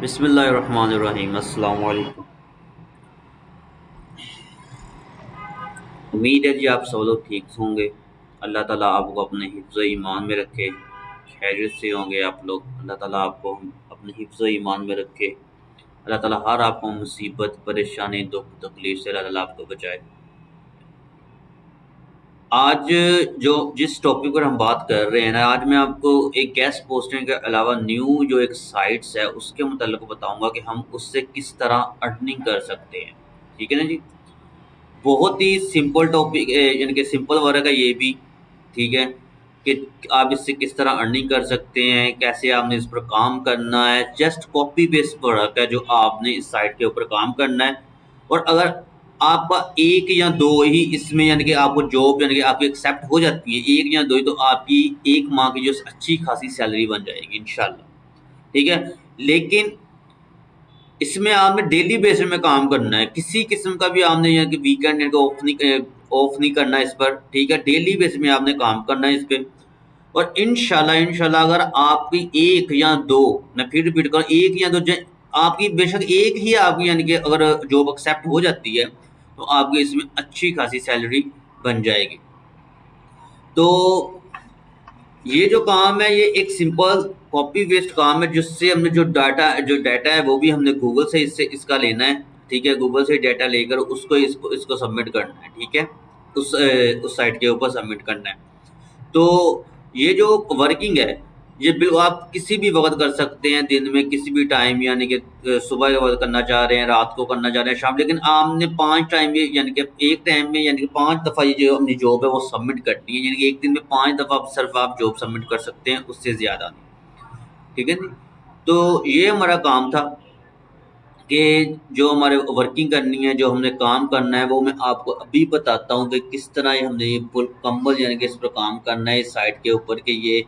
बिस्मिल्लाहिर्रहमानिर्रहीम। अस्सलाम वालेकुम। उम्मीद है जी आप सब लोग ठीक होंगे। अल्लाह ताला आपको अपने हिफ्ज़ ईमान में रखे, खैरियत से होंगे आप लोग। अल्लाह ताला आपको अपने हिफ्ज़ ईमान में रखे। अल्लाह ताला हर आपको मुसीबत, परेशानी, दुख तकलीफ से अल्लाह ताला आपको बचाए। आज जो जिस टॉपिक पर हम बात कर रहे हैं ना, आज मैं आपको एक गेस्ट पोस्टिंग के अलावा न्यू जो एक साइट्स है उसके मुताल्लिक़ बताऊंगा कि हम उससे किस तरह अर्निंग कर सकते हैं। ठीक है ना जी। बहुत ही सिंपल टॉपिक यानी कि सिंपल वर्क है ये भी। ठीक है कि आप इससे किस तरह अर्निंग कर सकते हैं, कैसे आपने इस पर काम करना है। जस्ट कॉपी पेस्ट वर्क है जो आपने इस साइट के ऊपर काम करना है। और अगर आपका एक या दो ही इसमें यानी कि आपको जॉब यानी कि आपकी एक्सेप्ट हो जाती है, एक या दो ही, तो आपकी एक माह की जो अच्छी खासी सैलरी बन जाएगी इंशाल्लाह। ठीक है, लेकिन इसमें आपने डेली बेसिस में काम करना है। किसी किस्म का भी आपने यहाँ कि वीकेंड ऑफ नहीं करना है इस पर। ठीक है, डेली बेसिस में आपने काम करना है इस पे। और इंशाल्लाह अगर आपकी एक या दो, मैं फिर रिपीट करूँ, एक या दो आपकी बेशक एक ही आपकी यानी कि अगर जॉब एक्सेप्ट हो जाती है तो आपकी इसमें अच्छी खासी सैलरी बन जाएगी। तो ये जो काम है ये एक सिंपल कॉपी पेस्ट काम है, जिससे हमने जो डाटा है वो भी हमने गूगल से इसका लेना है। ठीक है, गूगल से डाटा लेकर इसको सबमिट करना है। ठीक है, उस साइट के ऊपर सबमिट करना है। तो ये जो वर्किंग है ये बिल्कुल आप किसी भी वक्त कर सकते हैं, दिन में किसी भी टाइम, यानी कि सुबह के वक्त करना चाह रहे हैं, रात को करना चाह रहे हैं, शाम। लेकिन आपने 5 टाइम में यानी कि एक टाइम में यानी कि 5 दफ़ा ये जो अपनी जॉब है वो सबमिट करनी है। यानी कि एक दिन में 5 दफ़ा सिर्फ आप जॉब सबमिट कर सकते हैं, उससे ज़्यादा नहीं। ठीक है जी। तो ये हमारा काम था कि जो हमारे वर्किंग करनी है, जो हमने काम करना है, वो मैं आपको अभी बताता हूँ कि किस तरह ये हमने ये मुकम्मल यानी कि इस पर काम करना है इस साइट के ऊपर, कि ये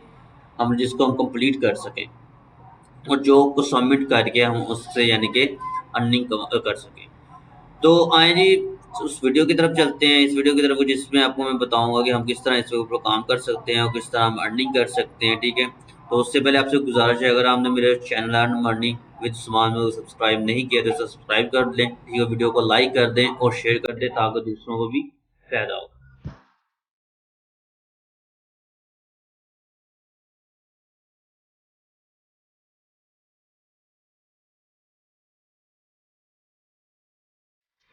हम जिसको हम कंप्लीट कर सकें और जॉब को सबमिट करके हम उससे यानी कि अर्निंग कर सकें। तो आए जी उस वीडियो की तरफ चलते हैं, इस वीडियो की तरफ, जिसमें आपको मैं बताऊंगा कि हम किस तरह इसके ऊपर काम कर सकते हैं और किस तरह हम अर्निंग कर सकते हैं। ठीक है, तो उससे पहले आपसे गुजारिश है, अगर आपने मेरे channel earn earning with Usman में सब्सक्राइब नहीं किया तो सब्सक्राइब कर दें। ठीक है, वीडियो को लाइक कर दें और शेयर कर दें ताकि दूसरों को भी फायदा हो।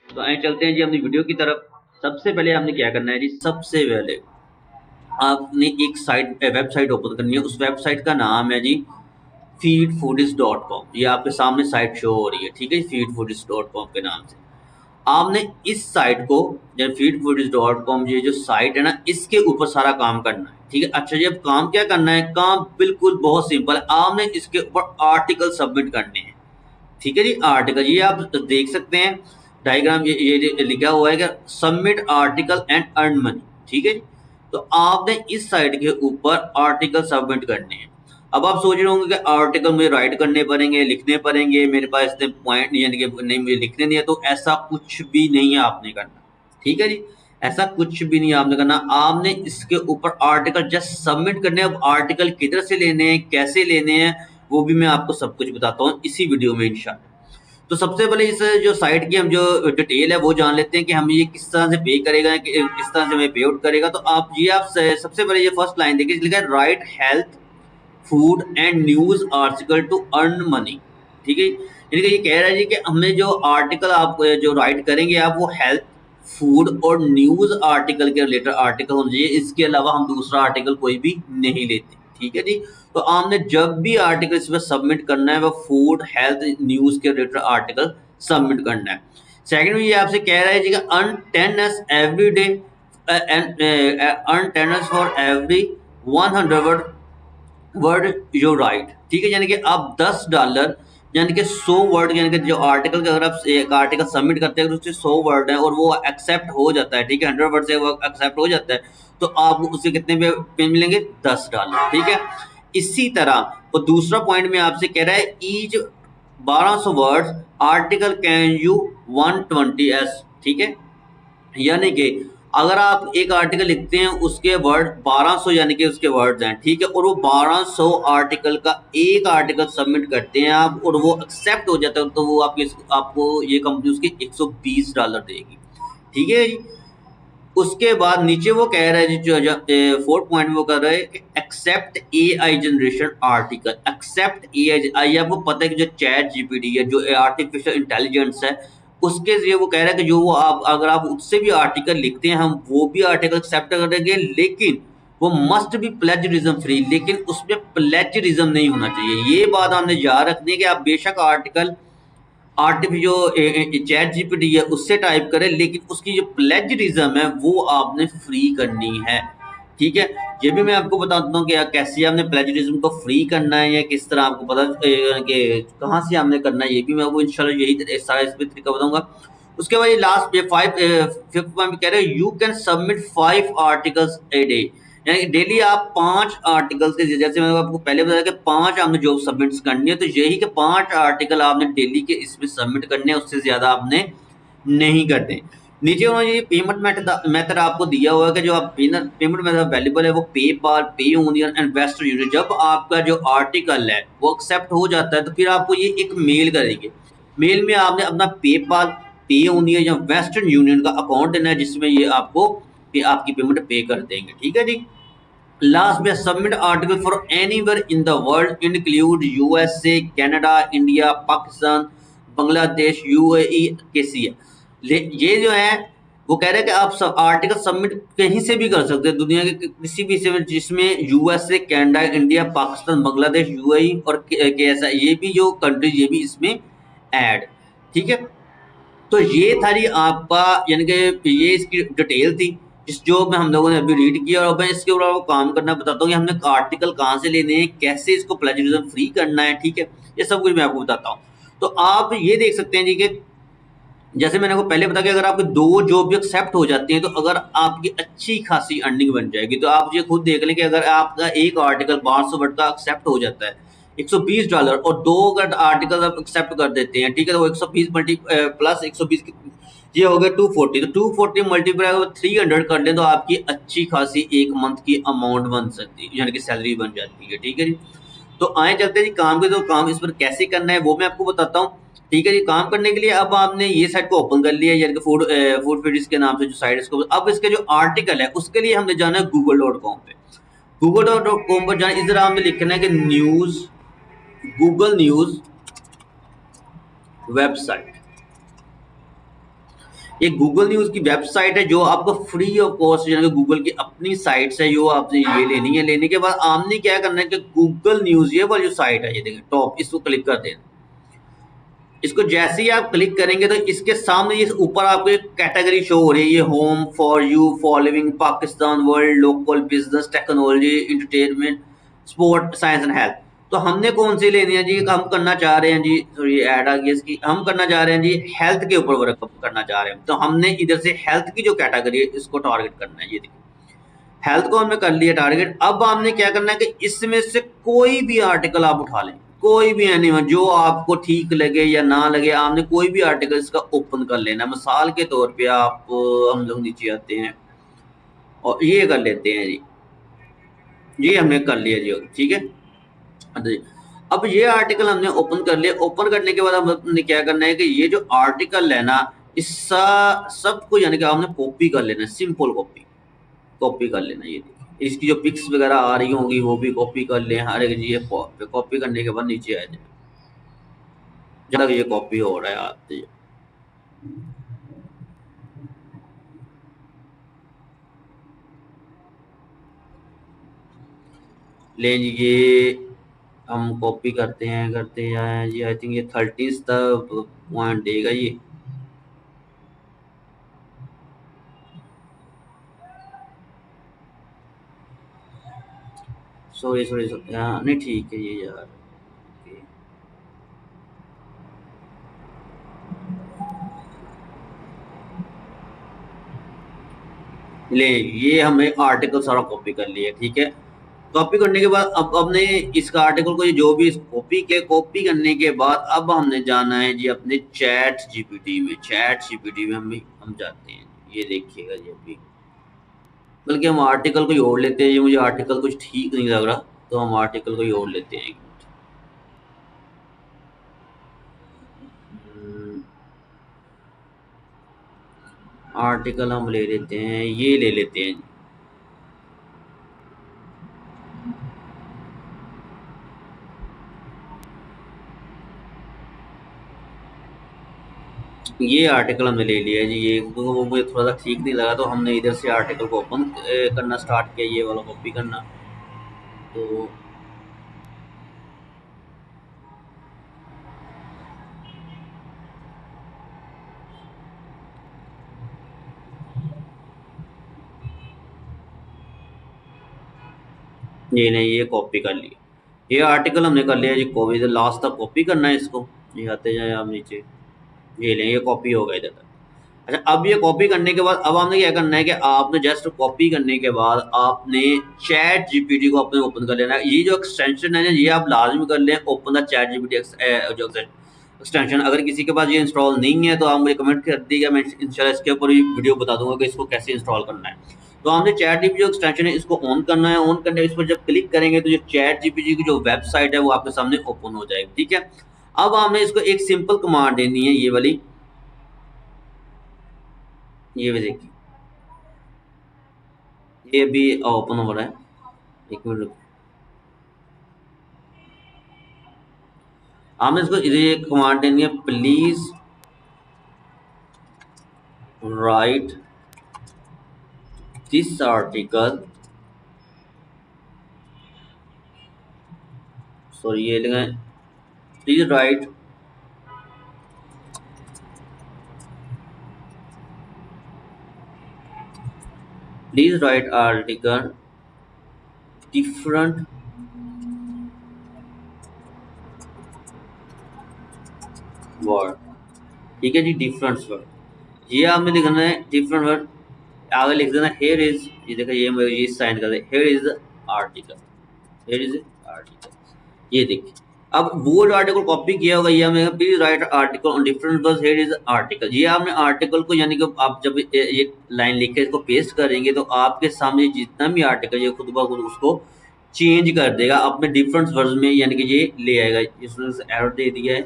तो आए चलते हैं जी अपनी वीडियो की तरफ। सबसे पहले आपने क्या करना है जी, सबसे पहले आपने एक वेबसाइट ओपन करनी है। उस वेबसाइट का नाम है जी feedfoodies.com। ये आपके सामने साइट शो हो रही है। ठीक है, feedfoodies.com के नाम से आपने इस साइट को, जब feedfoodies.com ये जो साइट है ना, इसके ऊपर सारा काम करना है। ठीक है, अच्छा जी, अब काम क्या करना है? काम बिल्कुल बहुत सिंपल है। आपने इसके ऊपर आर्टिकल सबमिट करने हैं। ठीक है जी, आर्टिकल ये आप देख सकते हैं डायग्राम, ये लिखा हुआ है कि submit article and earn money. ठीक है जी, तो आपने इस साइट के ऊपर आर्टिकल सबमिट करने हैं। अब आप सोच रहे होंगे कि आर्टिकल मुझे राइट करने पड़ेंगे, लिखने पड़ेंगे, मेरे पास इतने पॉइंट यानी कि नहीं, मुझे लिखने नहीं है। तो ऐसा कुछ भी नहीं है आपने करना। ठीक है जी, ऐसा कुछ भी नहीं है आपने करना। आपने इसके ऊपर आर्टिकल जस्ट सबमिट करने हैं। अब आर्टिकल किधर से लेने हैं, कैसे लेने हैं, वो भी मैं आपको सब कुछ बताता हूँ इसी वीडियो में इंशाल्लाह। तो सबसे पहले इस जो साइट की हम जो डिटेल है वो जान लेते हैं कि हम ये किस तरह से पे करेगा, किस तरह से हमें पे आउट करेगा। तो आप सबसे पहले ये फर्स्ट लाइन देखिए, लिखा है right health food and news article to earn money. ठीक है, यानी कि ये कह रहा है जी कि हमें जो आर्टिकल आप जो राइट करेंगे आप, वो हेल्थ फूड और न्यूज आर्टिकल के रिलेटेड आर्टिकल होना चाहिए। इसके अलावा हम दूसरा आर्टिकल कोई भी नहीं लेते। ठीक है जी, तो आपने जब भी आर्टिकल इसमें सबमिट करना है वो फूड हेल्थ न्यूज के रिलेटेड आर्टिकल सबमिट करना है। सेकंड में ये आपसे कह रहा है जी कि earn 10s every day and earn 10s for every 100 word you right. ठीक है, यानी कि आप $10 यानी कि 100 वर्ड, यानी कि जो आर्टिकल का अगर आप एक आर्टिकल सबमिट करते हैं, उसके 100 वर्ड है और वो एक्सेप्ट हो जाता है। ठीक है, 100 वर्ड से वो एक्सेप्ट हो जाता है, तो आपको उससे कितने पे मिलेंगे? $10। ठीक है, इसी तरह वो दूसरा पॉइंट में आपसे कह रहा है each 1200 word article can you 120s। ठीक है, यानी कि अगर आप एक आर्टिकल लिखते हैं उसके वर्ड 1200 यानी कि उसके वर्ड्स हैं, ठीक है, और वो 1200 आर्टिकल का एक आर्टिकल सबमिट करते हैं आप और वो एक्सेप्ट हो जाता है, तो वो आपको ये कंपनी उसके $120 देगी, ठीक है जी। उसके बाद नीचे वो कह रहा है जो 4th पॉइंट में वो कर रहा है कि accept AI generation article. Accept AI, आपको पता है कि जो चैट जीपीटी है, जो आर्टिफिशियल इंटेलिजेंस है, उसके जरिए वो कह रहा है कि जो वो आप अगर आप उससे भी आर्टिकल लिखते हैं हम वो भी आर्टिकल एक्सेप्ट करेंगे, लेकिन वो मस्ट भी प्लेजरिज्म फ्री, लेकिन उसमें प्लेजरिज्म नहीं होना चाहिए। ये बात हमने याद रखनी है कि आप बेशक आर्टिकल जो चैट जीपीटी है उससे टाइप करें, लेकिन उसकी जो प्लेजरिज्म है वो आपने फ्री करनी है, ठीक है। ये भी मैं आपको बताता हूँ कि कैसे आपने प्लेजरिज्म को फ्री करना है या किस तरह आपको पता कि कहाँ से आपने करना है, ये भी मैं आपको इंशाल्लाह यही सारा इसमें तरीका बताऊंगा। उसके बाद ये लास्ट पे 5th पॉइंट कह रहे हैं you can submit 5 articles a day, यानी डेली आप 5 आर्टिकल्स के, जैसे मैंने आपको पहले बताया कि 5 आपने जॉब सबमिट करनी है, तो यही कि 5 आर्टिकल आपने डेली के इसमें सबमिट करने हैं, उससे ज़्यादा आपने नहीं करते। नीचे उन्होंने ये पेमेंट मेथड आपको दिया हुआ है कि जो आप पेमेंट मेथड अवेलेबल है वो पेपाल, पे यूनियन एंड वेस्टर्न यूनियन। जब आपका जो आर्टिकल है वो एक्सेप्ट हो जाता है तो फिर आपको ये एक मेल करेंगे, मेल में आपने अपना पेपाल, पे यूनियन या वेस्टर्न यूनियन का अकाउंट देना है, जिसमें ये आपको आपकी पेमेंट पे कर देंगे, ठीक है जी। लास्ट में submit article for anywhere in the world include USA, Canada, India, Pakistan, Bangladesh, UAE, केसिया। ये जो है वो कह रहे हैं कि आप सब आर्टिकल सबमिट कहीं से भी कर सकते हैं दुनिया के किसी भी हिस्से में, जिसमें USA, Canada, India, Pakistan, Bangladesh, UAE और केएसआ, ये भी जो कंट्रीज ये भी इसमें ऐड, ठीक है। तो ये था जी आपका, यानी कि ये इसकी डिटेल थी इस जो में हम लोगों ने अभी रीड किया, और अब मैं इसके ऊपर काम करना बताता हूँ कि हमने आर्टिकल कहाँ से लेने हैं, कैसे इसको प्लेजरिज्म फ्री करना है, ठीक है। ये सब कुछ मैं आपको बताता हूँ। तो आप ये देख सकते हैं जी कि जैसे मैंने आपको पहले बताया कि अगर आपकी 2 जॉब भी एक्सेप्ट हो जाती हैं तो अगर आपकी अच्छी खासी अर्निंग बन जाएगी। तो आप ये खुद देख लें कि अगर आपका एक आर्टिकल 1200 वर्ड का एक्सेप्ट हो जाता है $120, और 2 अगर आर्टिकल आप एक्सेप्ट कर देते हैं, ठीक है, तो वो 120 मल्टी प्लस 120 ये हो गया 240, तो 240 मल्टीप्लाई 300 कर लें तो आपकी अच्छी खासी एक मंथ की अमाउंट बन सकती है, यानी कि सैलरी बन जाती है, ठीक है जी। तो आए चलते हैं जी काम के, तो काम इस पर कैसे करना है वो मैं आपको बताता हूँ, ठीक है जी। काम करने के लिए अब आपने ये साइट को ओपन कर लिया, यानी कि फूड फीडिस के नाम से जो साइट है इसको, अब इसके जो आर्टिकल है उसके लिए हमने जाना है google.com पे। google.com पर जाना, इधर आपने लिखना है कि न्यूज़, गूगल न्यूज़ वेबसाइट। ये गूगल न्यूज़ की वेबसाइट है जो आपको फ्री ऑफ कॉस्ट, यानी कि गूगल की अपनी साइट है, जो आपने ये लेनी है। लेने के बाद आपने क्या करना है कि गूगल न्यूज़ ये वाली जो साइट है, ये देखिए टॉप, इसको क्लिक कर देना। इसको जैसे ही आप क्लिक करेंगे तो इसके सामने ये ऊपर आपको एक कैटेगरी शो हो रही है, home for you, following Pakistan, world, local, business, technology, entertainment, sport, science and health. तो हमने कौन सी लेनी है जी, हम करना चाह रहे हैं जी, सॉरी ऐड आ गई इसकी, हम करना चाह रहे हैं जी हेल्थ के ऊपर वर्क करना चाह रहे हैं। तो हमने इधर से हेल्थ की जो कैटेगरी है इसको टारगेट करना है, ये देखिए हेल्थ को हमने कर लिया टारगेट। अब हमने क्या करना है कि इसमें से कोई भी आर्टिकल आप उठा लें, कोई भी एनिमल जो आपको ठीक लगे या ना लगे, आपने कोई भी आर्टिकल इसका ओपन कर लेना। मिसाल के तौर पे आप हम लोग नीचे आते हैं और ये कर लेते हैं जी, ये हमने कर लिया जी, ठीक है। हाँ जी। अब ये आर्टिकल हमने ओपन कर लिया, ओपन करने के बाद हमने क्या करना है कि ये जो आर्टिकल है ना, इस सबको यानी कि आपने कॉपी कर लेना है, सिंपल कॉपी, कॉपी कर लेना। ये देखिए इसकी जो पिक्स वगैरह आ रही होंगी वो भी कॉपी कर लें, हर एक जी, ये कॉपी करने के बाद नीचे आ जाए जब तक ये कॉपी हो रहा है आप लें जी। ये हम कॉपी करते हैं, करते हैं जी, आई थिंक ये 30 तक पॉइंट देगा ये। सॉरी सॉरी सॉरी, हाँ नहीं ठीक है ये यार, ले ये हमें आर्टिकल सारा कॉपी कर लिया, ठीक है। कॉपी करने के बाद अब हमने इसका आर्टिकल को जो भी कॉपी करने के बाद अब हमने जाना है जी अपने चैट जीपीटी में। चैट जीपीटी में हम जाते हैं, ये देखिएगा जी अभी बल्कि हम आर्टिकल को जोड़ लेते हैं, ये मुझे आर्टिकल कुछ ठीक नहीं लग रहा, तो हम आर्टिकल को जोड़ लेते हैं। आर्टिकल हम ले लेते हैं, ये ले लेते हैं। ये आर्टिकल हमने ले लिया जी, ये वो मुझे थोड़ा सा ठीक नहीं लगा, तो हमने इधर से आर्टिकल को ओपन करना स्टार्ट किया, ये वाला कॉपी करना। तो ये नहीं, ये कॉपी कर लिया, ये आर्टिकल हमने कर लिया जी कॉपी, इधर लास्ट तक कॉपी करना है इसको। ये आते जाए आप नीचे, ये लें, ये कॉपी हो गया इधर तक। अच्छा, अब ये कॉपी करने के बाद अब आपने क्या करना है कि आपने जस्ट कॉपी करने के बाद आपने चैट जीपीटी को अपने ओपन कर लेना है। ये जो एक्सटेंशन है ना, ये आप लाजमी कर लें, ओपन द चैट जीपीटी जो एक्सटेंशन। अगर किसी के पास ये इंस्टॉल नहीं है तो आप मुझे कमेंट कर दीजिएगा, मैं इंशाल्लाह इसके ऊपर भी वीडियो बता दूंगा कि इसको कैसे इंस्टॉल करना है। तो आपने चैट जीपीटी जो एक्सटेंशन है इसको ऑन करना है। ऑन करने इस पर जब क्लिक करेंगे तो जो चैट जीपीटी की जो वेबसाइट है वो आपके सामने ओपन हो जाएगी, ठीक है। अब आपने इसको एक सिंपल कमांड देनी है, ये वाली, ये भी देखिए, ये भी ओपन हो रहा है। एक मिनट रुको। आपने इसको ये कमांड देनी है, please right this article, sorry ये लिखा है, please right article different word, ठीक है जी, डिफरेंट वर्ड, ये आपने लिखना है डिफरेंट वर्ड। आगे लिख देना हेयर इज, ये देखो, ये साइन कर दे, here is article, here is article, ये देखिए। अब वो जो आर्टिकल कॉपी किया होगा, ये हमें please right article on different बस हेयर इज आर्टिकल, ये आपने आर्टिकल को, यानी कि आप जब ये लाइन लिख के इसको पेस्ट करेंगे तो आपके सामने जितना भी आर्टिकल, ये खुद ब खुद उसको चेंज कर देगा अपने डिफरेंट वर्ड में, यानी कि ये ले आएगा। इसने एरर दे दिया है,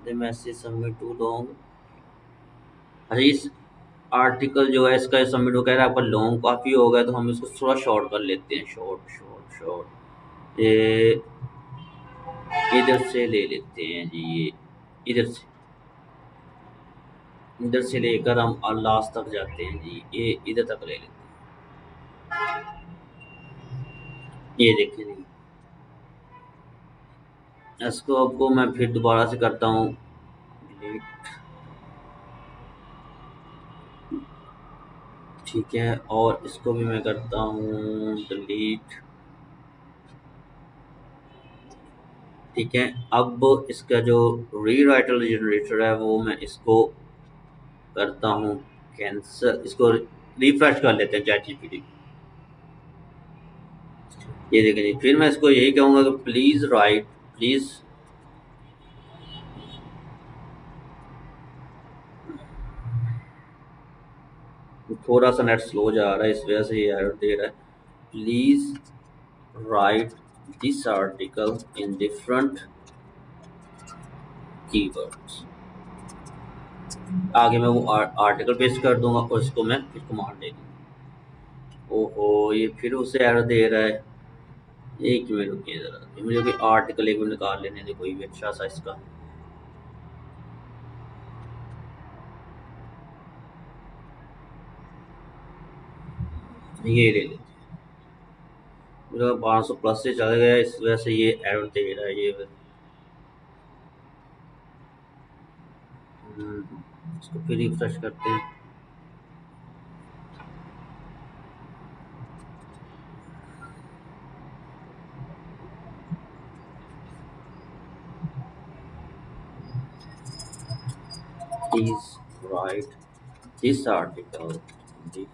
the message submit too long. अच्छा, इस आर्टिकल जो है इसका सबमिट वो कह रहा है आपका लॉन्ग काफ़ी हो गया, तो हम इसको थोड़ा शॉर्ट कर लेते हैं, शॉर्ट शॉर्ट शॉर्ट। ये इधर से ले लेते हैं जी, ये इधर से लेकर हम लास्ट तक जाते हैं जी, ये इधर तक ले लेते हैं। ये देखिए जी, इसको आपको मैं फिर दोबारा से करता हूँ डिलीट, ठीक है, और इसको भी मैं करता हूँ डिलीट, ठीक है। अब इसका जो रीराइटर जनरेटर है वो मैं इसको करता हूँ कैंसिल, इसको रिफ्रेश कर लेते हैं चैट जीपीटी। ये देखें जी, फिर मैं इसको यही कहूँगा कि प्लीज़ राइट, प्लीज़ थोड़ा सा नेट स्लो जा रहा है, इस वजह से ये एरर दे रहा है। Please write this article in different keywords. आगे मैं वो आर्टिकल पेस्ट कर दूंगा और इसको मैं फिर कमांड दे दूँगा। ओहो, ये फिर उसे एरर दे रहा है। एक मिनट रुकिए ज़रा, मुझे कोई आर्टिकल एक मिनट निकाल लेने दे, कोई भी अच्छा सा इसका। ये ले लेते हैं, मेरा 500 प्लस से चला गया, इस वजह से ये एरर दे रहा है ये। इसको फिर रिफ्रेश करते हैं। Please write this article in the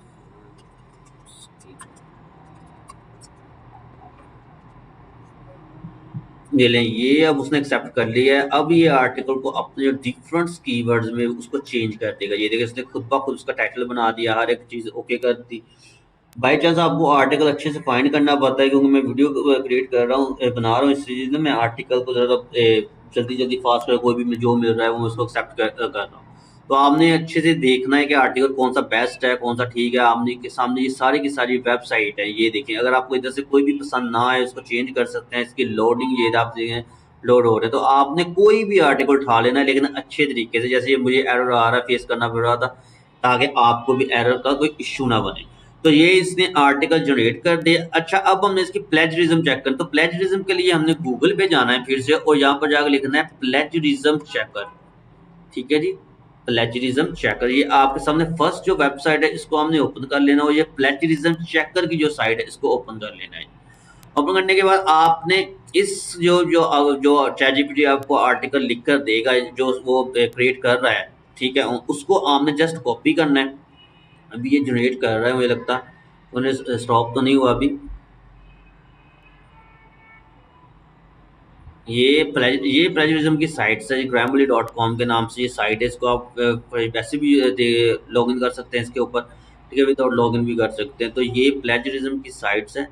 ये लें, ये अब उसने एक्सेप्ट कर लिया है। अब ये आर्टिकल को अपने जो डिफरेंट कीवर्ड्स में उसको चेंज कर देगा। ये देखिए, इसने खुद ब खुद उसका टाइटल बना दिया, हर एक चीज़ ओके कर दी। बाई चांस आपको आर्टिकल अच्छे से फाइंड करना पड़ता है, क्योंकि मैं वीडियो क्रिएट कर रहा हूँ, बना रहा हूँ, इस चीज़ में मैं आर्टिकल को ज़रा जल्दी जल्दी फास्ट कर, कोई भी जो मिल रहा है वो उसको एक्सेप्ट कर रहा हूँ। तो आपने अच्छे से देखना है कि आर्टिकल कौन सा बेस्ट है, कौन सा ठीक है। आपने के सामने ये सारी की सारी वेबसाइट है, ये देखें। अगर आपको इधर से कोई भी पसंद ना आए, उसको चेंज कर सकते हैं। इसकी लोडिंग ये आप देखें, लोड हो रहे हैं। तो आपने कोई भी आर्टिकल उठा लेना है, लेकिन अच्छे तरीके से। जैसे ये मुझे एरर आ रहा है, फेस करना पड़ रहा था, ताकि आपको भी एरर का कोई इश्यू ना बने। तो ये इसने आर्टिकल जनरेट कर दिया। अच्छा, अब हमने इसकी प्लेजरिज्म चेक करना। तो प्लेजरिज्म के लिए हमने गूगल पे जाना है फिर से, और यहाँ पर जाकर लिखना है प्लेजरिज्म चेकर। ठीक है जी, प्लेजरिज्म चेकर। ये आपके सामने फर्स्ट जो वेबसाइट है, इसको हमने ओपन कर लेना, और ये प्लेजरिज्म चेकर की जो साइट है, इसको ओपन कर लेना है। ओपन करने के बाद आपने इस जो जो जो ChatGPT आपको आर्टिकल लिख कर देगा, जो वो क्रिएट कर रहा है, ठीक है, उसको आपने जस्ट कॉपी करना है। अभी ये जनरेट कर रहा है, मुझे लगता है उन्हें स्टॉप तो नहीं हुआ अभी। ये प्लेजरिज्म की साइट है, grammarly.com के नाम से ये साइट है। इसको आप वैसे भी लॉग इन कर सकते हैं इसके ऊपर, ठीक है, विदाउट लॉग इन भी कर सकते हैं। तो ये प्लेजरिज्म की साइट्स है।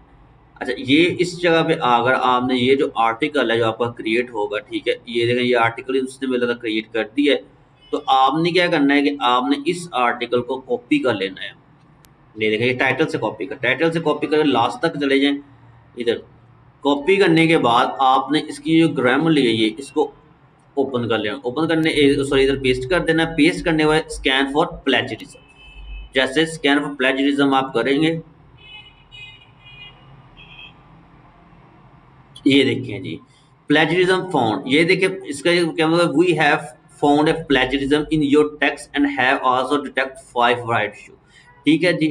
अच्छा, ये इस जगह पे अगर आपने ये जो आर्टिकल है जो आपका क्रिएट होगा, ठीक है, ये देखें, ये आर्टिकल उसने मेरे लगा क्रिएट कर दिया है। तो आपने क्या करना है कि आपने इस आर्टिकल को कॉपी कर लेना है। ये देखें, ये टाइटल से कॉपी कर, टाइटल से कॉपी कर लास्ट तक चले जाएं। इधर कॉपी करने के बाद आपने इसकी जो ग्रामरली है, ये इसको ओपन कर लेना। ओपन करने सॉरी, इधर पेस्ट कर देना। पेस्ट करने के बाद स्कैन फॉर प्लेजरिज्म, जैसे स्कैन फॉर प्लेजरिज्म आप करेंगे, ये देखें जी, प्लेजरिज्म फाउंड। ये देखें, इसका क्या मतलब, we have found a plagiarism in your text and have also detect 5 write issue. ठीक है जी,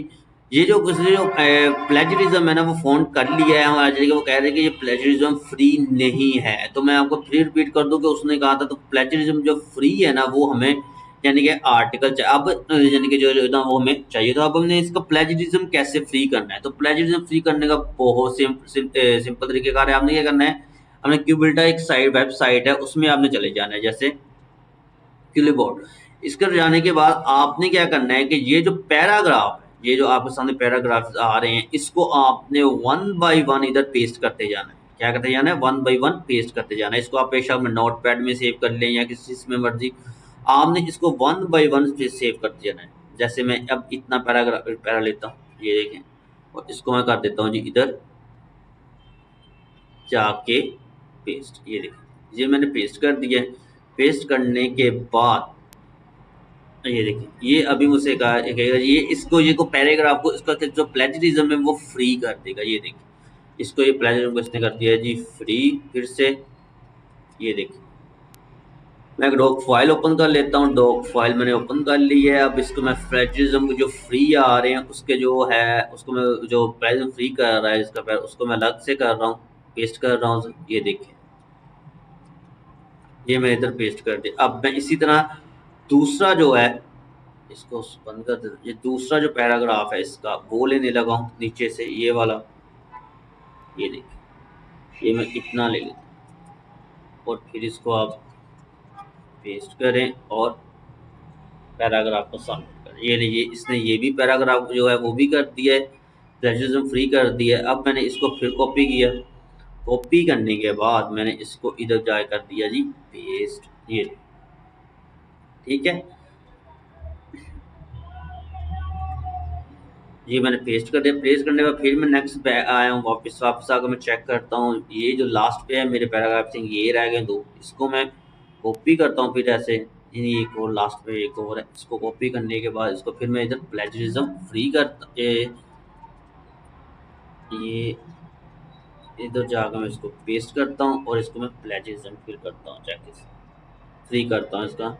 ये जो प्लेजरिज्म है ना, वो फाउंड कर लिया है हमारा जरिए। वो कह रहे हैं कि ये प्लेजरिज्म फ्री नहीं है। तो मैं आपको फिर रिपीट कर दूं कि उसने कहा था, तो प्लेजरिज्म जो फ्री है ना, वो हमें यानी कि आर्टिकल अब यानी कि जो ना वो हमें चाहिए। तो अब हमने इसका प्लेजरिज्म कैसे फ्री करना है। तो प्लेजरिज्म फ्री करने का बहुत सिंपल तरीकेकार है। आपने क्या करना है, हमने क्यूबिल्टा एक साइट वेबसाइट है, उसमें आपने चले जाना है, जैसे क्यूलीबोर्ड। इसकर जाने के बाद आपने क्या करना है कि ये जो पैराग्राफ है, ये जो आपके सामने पैराग्राफ आ रहे हैं, इसको आपने वन बाय वन इधर पेस्ट करते जाना है। क्या करते जाना है, वन बाय वन पेस्ट करते जाना है। इसको आप बेशक में नोट पैड में सेव कर लें या किसी में मर्जी, आपने इसको वन बाय वन सेव करते जाना है। जैसे मैं अब इतना पैरा लेता हूँ, ये देखें, और इसको मैं कर देता हूँ जी इधर जाके पेस्ट। ये देखें, ये मैंने पेस्ट कर दिया है। पेस्ट करने के बाद ये देखिए, ये अभी मुझसे कहेगा ये इसको, ये को पैराग्राफ को, इसका जो प्लेजरिज्म है वो फ्री कर देगा। ये देखिए, इसको ये प्लेजरिज्म को इसने कर दिया है जी फ्री। फिर से ये देखिए, मैं एक डॉक फाइल ओपन कर लेता हूँ। डॉक फाइल मैंने ओपन कर ली है। अब इसको मैं प्लेजरिज्म जो फ्री आ रहे हैं उसके जो है, उसको मैं जो प्लेजरिज्म फ्री कर रहा है इसका उसको मैं अलग से कर रहा हूँ, पेस्ट कर रहा हूँ। ये देखिए, ये मैं इधर पेस्ट कर दिया। अब मैं इसी तरह दूसरा जो है, इसको बंद कर देता। ये दूसरा जो पैराग्राफ है इसका, वो लेने लगा हूँ नीचे से, ये वाला। ये देखिए, ये मैं इतना ले लेता हूँ, और फिर इसको आप पेस्ट करें और पैराग्राफ को सबमिट करें। ये लीजिए, इसने ये भी पैराग्राफ जो है वो भी कर दिया है, प्लेजरिज्म फ्री कर दिया है। अब मैंने इसको फिर कॉपी किया। कॉपी करने के बाद मैंने इसको इधर जा कर दिया जी पेस्ट। ये ठीक है, ये मैंने पेस्ट कर दिया। पेस्ट करने के बाद फिर मैं नेक्स्ट पे आया हूँ, वापस वापस आकर मैं चेक करता हूँ। ये जो लास्ट पे है मेरे पैराग्राफ से, ये रह गए दो, इसको मैं कॉपी करता हूँ। फिर ऐसे एक और लास्ट पे एक और है, इसको कॉपी करने के बाद इसको फिर मैं इधर प्लेजरिज्म फ्री करता, ये इधर जाकर मैं इसको पेस्ट करता हूँ, और इसको मैं प्लेजरिज्म फिर करता हूँ, चेक फ्री करता हूँ इसका।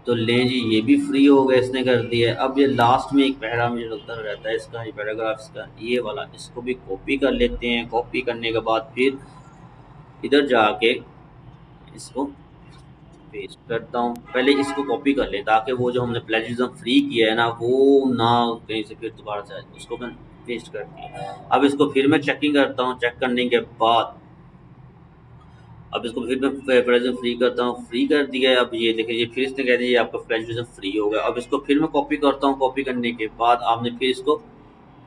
तो लें जी, ये भी फ्री हो गया, इसने कर दिया है। अब ये लास्ट में एक पैरा मुझे लगता रहता है इसका, ये पैराग्राफ इसका ये वाला, इसको भी कॉपी कर लेते हैं। कॉपी करने के बाद फिर इधर जाके इसको पेस्ट करता हूँ। पहले इसको कॉपी कर लें, ताकि वो जो हमने प्लेजरिज्म फ्री किया है ना, वो ना कहीं से फिर दोबारा से आए। उसको मैं पेस्ट कर दिया। अब इसको फिर मैं चेकिंग करता हूँ। चेक करने के बाद अब इसको फिर मैं प्लेजरिज्म फ्री करता हूँ, फ्री कर दिया है। अब ये देखिए, ये फिर इसने कह दिया आपका प्लेजरिज्म फ्री हो गया। अब इसको फिर मैं कॉपी करता हूँ। कॉपी करने के बाद आपने फिर इसको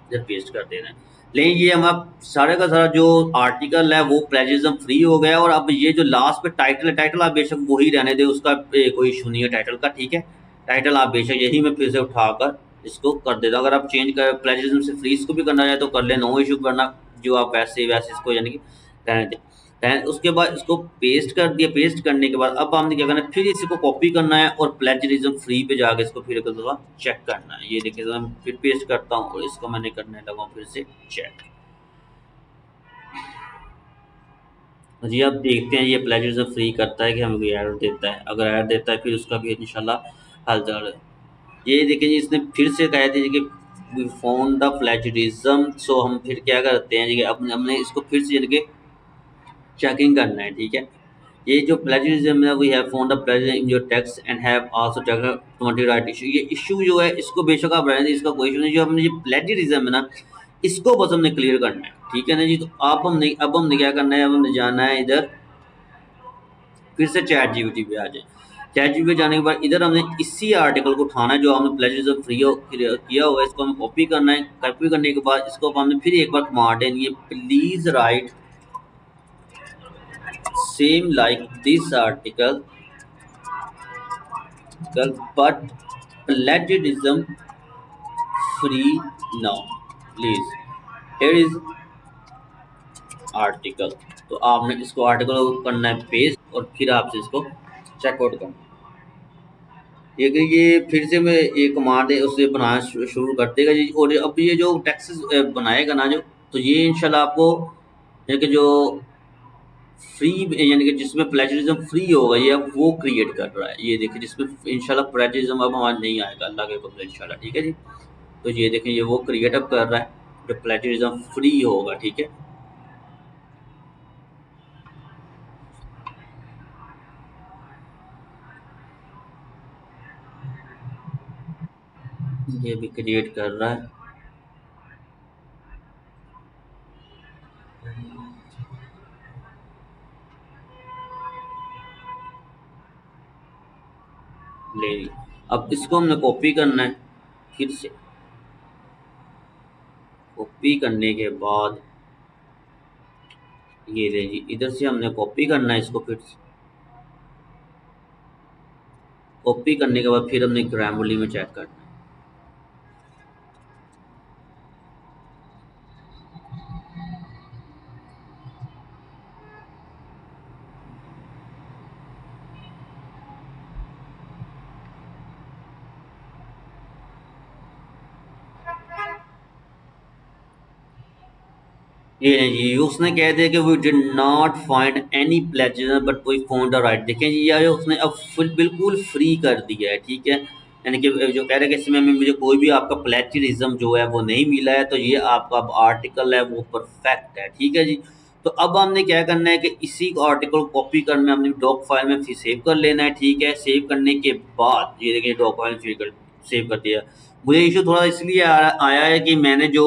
इधर पेस्ट कर देना है। लेकिन ये हमारा सारे का सारा जो आर्टिकल है वो प्लेजरिज्म फ्री हो गया। और अब ये जो लास्ट पे टाइटल है, टाइटल आप बेशक वही रहने दे, उसका कोई इशू नहीं है टाइटल का, ठीक है। टाइटल आप बेशक यही मैं फिर से उठाकर इसको कर देता हूँ। अगर आप चेंज कर प्लेजरिज्म से फ्री इसको भी करना चाहे तो कर ले, नो इशू करना, जो आप वैसे वैसे इसको यानी कि रहने दें। उसके बाद इसको पेस्ट कर दिया। पेस्ट करने के बाद अब हमने क्या करना है, फिर इसको कॉपी करना है और प्लेजरिज्म फ्री पे जाके इसको फिर एक दफ़ा चेक करना है। ये देखिए मैं फिर पेस्ट करता हूँ और इसको मैंने करने लगा हूँ फिर से चेक। जी आप देखते हैं ये प्लेजरिज्म फ्री करता है कि हमें कोई एरर देता है। अगर एरर देता है फिर उसका भी इंशाल्लाह हल जरूर है। ये देखिए जी इसने फिर से कह दिया कि वी फाउंड द प्लेजरिज्म। सो हम फिर क्या करते हैं जी, अपने हमने इसको फिर से यानी कि चेकिंग करना है, ठीक है। ये जो प्लेजरिज्म है, we have found the plagiarism in your text and have also checked 20 write issue. ये इशू जो है इसको बेशक आप रहने दें, इसका कोई इशू नहीं। जो हमने ये प्लेजरिज्म है ना, इसको बस हमने क्लियर करना है, ठीक है ना जी। तो आप हमने अब हमने क्या करना है, अब हमने जाना है इधर फिर से चैट जीपीटी पे आ जाए। चैट जीपीटी पे जाने के बाद इधर हमने इसी आर्टिकल को उठाना है जो हमने प्लेजरिज्म फ्री किया हुआ है, इसको हमें कॉपी करना है। कॉपी करने के बाद इसको हमने फिर एक बार कमांड देनी है, please right same like this article but plagiarism free now, please here is article। तो आपने इसको आर्टिकल को करना है पेस्ट और फिर आपसे इसको चेकआउट करना है। ये फिर से मैं ये कमांड है उससे बनाना शुरू कर देगा जी। और अब ये जो टेक्स्ट बनाएगा ना जो, तो ये इंशाल्लाह आपको यानी कि जो फ्री यानी कि जिसमें प्लेजरिज्म फ्री होगा ये अब वो क्रिएट कर रहा है। ये देखिए जिसमें इंशाल्लाह प्लेजरिज्म अब हमारा नहीं आएगा अल्लाह के हुक्म से इंशाल्लाह, ठीक है जी। तो ये देखें ये वो क्रिएट अप कर रहा है जो प्लेजरिज्म फ्री होगा, ठीक है। ये भी क्रिएट कर रहा है। ले ली। अब इसको हमने कॉपी करना है फिर से। कॉपी करने के बाद ये ले जी, इधर से हमने कॉपी करना है इसको। फिर से कॉपी करने के बाद फिर हमने ग्रामरली में चेक करना है। ये नहीं जी, उसने कह दिया कि we did not find any plagiarism but we found the write. देखें जी ये उसने अब बिल्कुल फ्री कर दिया है, ठीक है। यानी कि जो कह रहे हैं कि इसमें मुझे कोई भी आपका प्लेजरिज्म जो है वो नहीं मिला है, तो ये आपका आर्टिकल है वो परफेक्ट है, ठीक है जी। तो अब हमने क्या करना है कि इसी आर्टिकल को कॉपी करना है, हमने डॉक फाइल में फिर सेव कर लेना है, ठीक है। सेव करने के बाद ये देखिए डॉक फाइल सेव कर दिया। मुझे इशू थोड़ा इसलिए आया है कि मैंने जो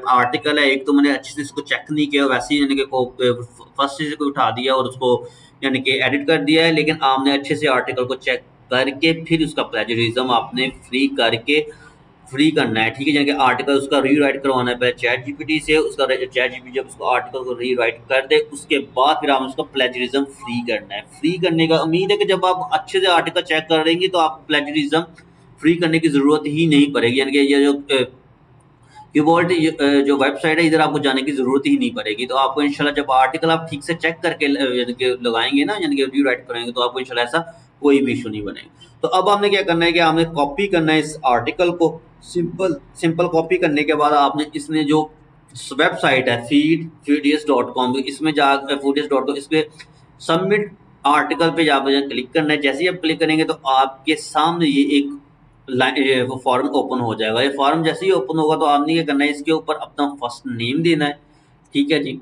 आर्टिकल है, एक तो मैंने अच्छे से इसको चेक नहीं किया, वैसे ही यानी कि फर्स्ट से को उठा दिया और उसको यानी कि एडिट कर दिया है। लेकिन आपने अच्छे से आर्टिकल को चेक करके फिर उसका प्लेजरिज्म आपने फ्री करके फ्री करना है, ठीक है। यानी कि आर्टिकल उसका रीराइट करवाना है पहले चैट जीपीटी से। उसका चैट जीपीटी जब उसको आर्टिकल को रीराइट कर दे उसके बाद फिर आपने उसका प्लेजरिज्म फ्री करना है। फ्री करने का उम्मीद है कि जब आप अच्छे से आर्टिकल चेक कर लेंगे तो आप प्लेजरिज्म फ्री करने की ज़रूरत ही नहीं पड़ेगी। यानी कि ये जो कीबोर्ड जो वेबसाइट है इधर आपको जाने की ज़रूरत ही नहीं पड़ेगी। तो आपको इंशाल्लाह जब आर्टिकल आप ठीक से चेक करके यानी कि लगाएंगे ना, यानी कि रीराइट करेंगे, तो आपको इंशाल्लाह ऐसा कोई भी इशू नहीं बनेगा। तो अब आपने क्या करना है कि आपने कॉपी करना है इस आर्टिकल को। सिंपल सिंपल कॉपी करने के बाद आपने इसने जो वेबसाइट है feedius.com, इसमें जा feedius.com इस पर सबमिट आर्टिकल पे जाकर क्लिक करना है। जैसे ही आप क्लिक करेंगे तो आपके सामने ये एक वो फॉर्म ओपन हो जाएगा। ये फॉर्म जैसे ही ओपन होगा तो आपने क्या करना है, इसके ऊपर अपना फर्स्ट नेम देना है, ठीक है जी।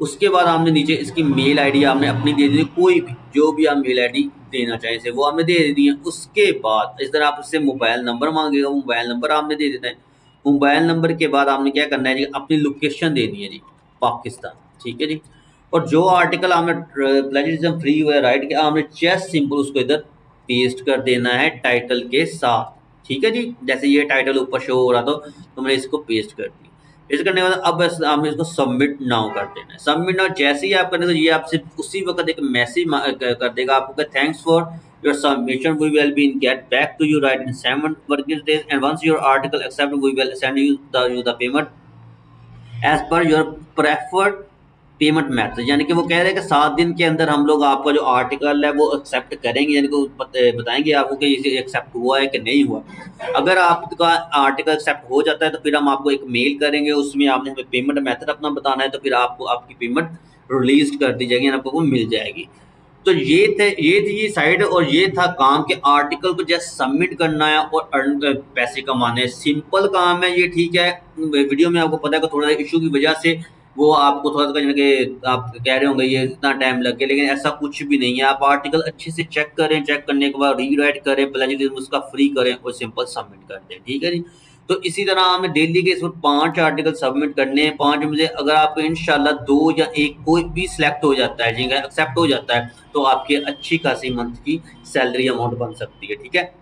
उसके बाद आपने नीचे इसकी मेल आईडी आपने अपनी दे देनी, कोई भी जो भी आप मेल आईडी देना चाहें से वो आपने दे देनी है। उसके बाद इस तरह आप उससे मोबाइल नंबर मांगेगा, मोबाइल नंबर आपने दे देना है। मोबाइल नंबर के बाद आपने क्या करना है जी, अपनी लोकेशन देनी है जी, पाकिस्तान, ठीक है जी। और जो आर्टिकल आपने प्लेजरिज्म फ्री हुआ है राइट के, आपने जस्ट सिंपल उसको इधर पेस्ट कर देना है टाइटल के साथ, ठीक है जी। जैसे ये टाइटल ऊपर शो हो रहा था तो मैंने इसको पेस्ट कर दिया। पेस्ट करने के बाद अब आपने इसको सबमिट नाउ कर देना है। सबमिट नाउ जैसे ही आप करने तो ये आपसे उसी वक्त एक मैसेज कर देगा आपको कि thanks for your submission, we will be get back to you right in 7 working days and once your article accept we will send you the payment as per your preferred payment method. यानी कि वो कह रहे हैं कि 7 दिन के अंदर हम लोग आपका जो आर्टिकल है वो एक्सेप्ट करेंगे, यानी कि बताएंगे आपको कि ये एक्सेप्ट हुआ है कि नहीं हुआ। अगर आपका आर्टिकल एक्सेप्ट हो जाता है तो फिर हम आपको एक मेल करेंगे, उसमें आपने हमें पेमेंट मेथड अपना बताना है, तो फिर आपको आपकी पेमेंट रिलीज कर दी जाएगी, आपको वो मिल जाएगी। तो ये थी ये साइड और ये था काम के आर्टिकल को जस्ट सबमिट करना है और पैसे कमाने हैं। सिंपल काम है ये, ठीक है। वीडियो में आपको पता है कि थोड़ा सा इशू की वजह से वो आपको थोड़ा सा कि आप कह रहे होंगे ये इतना टाइम लग गया, लेकिन ऐसा कुछ भी नहीं है। आप आर्टिकल अच्छे से चेक करें, चेक करने के बाद रीराइट करें, प्लेजरिज्म उसका फ्री करें और सिंपल सबमिट कर दें, ठीक है जी। तो इसी तरह हमें डेली के इसमें 5 आर्टिकल सबमिट करने हैं। 5 में से अगर आपको इंशाल्लाह 2 या 1 कोई भी सिलेक्ट हो जाता है, जी एक्सेप्ट हो जाता है, तो आपकी अच्छी खासी मंथ की सैलरी अमाउंट बन सकती है, ठीक है।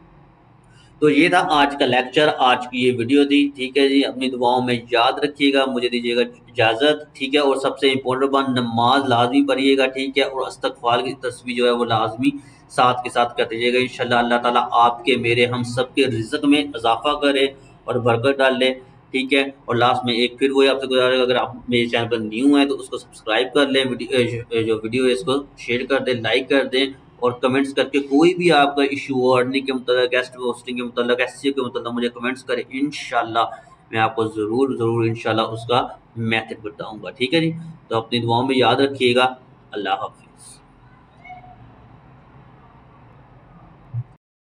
तो ये था आज का लेक्चर, आज की ये वीडियो थी, ठीक है जी। अपनी दुआओं में याद रखिएगा, मुझे दीजिएगा इजाज़त, ठीक है। और सबसे इम्पोर्टेंट बात, नमाज लाजमी पढ़िएगा, ठीक है। और इस्तग़फ़ार की तस्बीह जो है वो लाजमी साथ के साथ कर दीजिएगा। इंशाल्लाह अल्लाह ताला आपके मेरे हम सब के रिज़्क़ में इजाफ़ा करे और बरकत डाल ले, ठीक है। और लास्ट में एक फिर वही आपसे गुज़ारिश है, अगर आप मेरे चैनल पर न्यू हैं तो उसको सब्सक्राइब कर लें, जो वीडियो है इसको शेयर कर दें, लाइक कर दें और कमेंट्स करके कोई भी आपका इशू हो अर्निंग के मतलब, गेस्ट होस्टिंग के मतलब, एसईओ के मतलब, मुझे कमेंट्स करें। इंशाल्लाह मैं आपको ज़रूर इंशाल्लाह उसका मेथड बताऊंगा, ठीक है जी। तो अपनी दुआओं में याद रखिएगा। अल्लाह हाफ़िज़।